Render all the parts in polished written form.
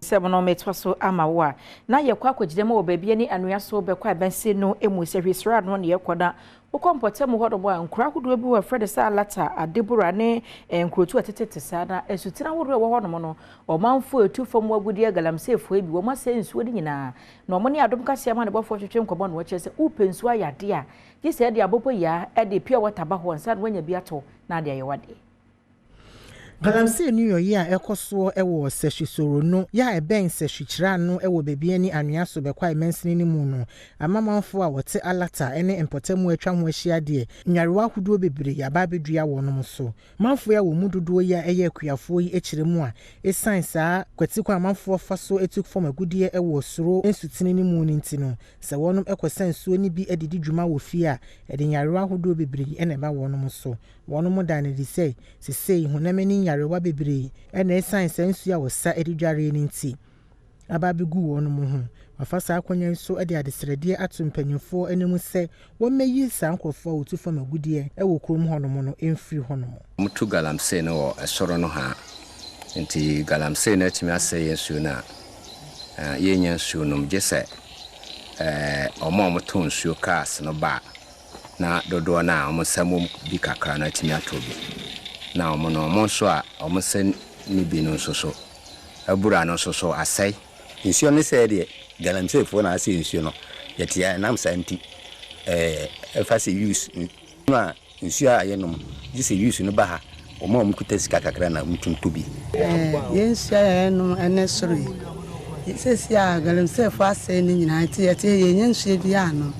Semono metwaso amawa na yekwa akogidema wo babie ni anua so bekwa bense no emu sehwisra no ne yekoda ukompote mu hodo bo nkura hodo bi wo Fred Sehwi Alata Adebura ne nkrotu atetete sada esutira hodo wo hono no omanfo etufom agudi galamsefo bi wo mase nsuo ni nyina na omo ne Adom Kasee ma ne bofo twetwe nkomo no chese upensu ayade a gise de abopo ya e de pure water ba ho nsa no nya bi ato na de ayewade Galamsey New York ya ekoso ewo sehwisoro no ya eben sehwichira no ewo bebie ni anua so bekwa imensini ni mu no amamanfo a wote Alata ene empotemu atwa ho ahia de nyarewa huduo bebre ya ba bedua wonom so manfo ya wo mududuo ya eye akuafo yi ekire mu a esansa kwatikwa amanfo fa so etukfom agudie ewo soro ensutini ni mu ni ntino se wonom ekosansuo ni bi edidi dwuma wo fie a ede nyarewa huduo bebre ene ba wonom so wonom da ne di sei hunameni nyarewa bebre ene esansa nsu a wosa edidware ni nti ababigu wonom ho afasa akwanya so ede adesrede ato mpanyimfo enemu se wonmeyi sankrofo otufom agudie ewo krom honom no emfiri honom mutu Galamsey no esoro no ha nti Galamsey na timi ase yesu na yenya nsu no mjese omo mutu nsu kas no ba na dodo na omosamum bi kakra na timi atobi na omo no omo so a omo se ni bi no so abura no so asai nsuo ne se de Galamsey fo na ase nsuo no yetia nam santi efase use na nsuo a yenom gise use no ba ha omo mkuta sika kakra na mtuntubi yensuo a yenom ene soro sesi a Galamsey fo ase ni nyina ti yetie yensuo bi ano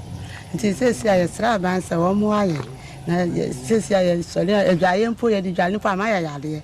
nti sesi a yesra bansa wo mo aye na sesi a yesori adwaye mpo ye di dwane pa ma yade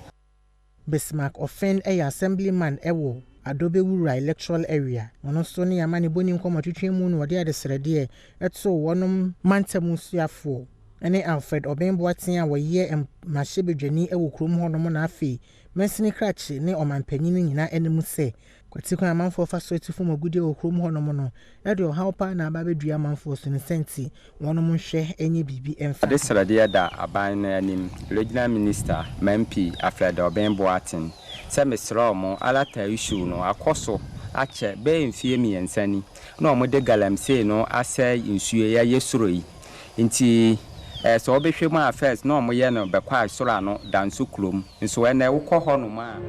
Bismarck Ofen assemblyman ewo Adobe Wura electoral area ono so ne amane boni nkomotwetwe mu no wode adesrede eto wonom mantemu suafo ene Alfred Obenboaten a woye mahebedwani ewo krom honom na afi mensini krachi ne omanpanyin nyina enemu se kwatikwa amanfo fa so etufom agudie wo krom honom no ede ohawpa na ababedua amanfo so ne senti wonom hwe enye bibi emfa adesrede da aban na anim regional minister MP Alfred Obenboaten se mesro mo Alata issue no akoso ache be mfie miensani na omode Galamsey no ase nsuo ya yesoro yi nti so obehwe mu affairs na omoye no bekwa soro ano danso krom nso ene wokọ ho no ma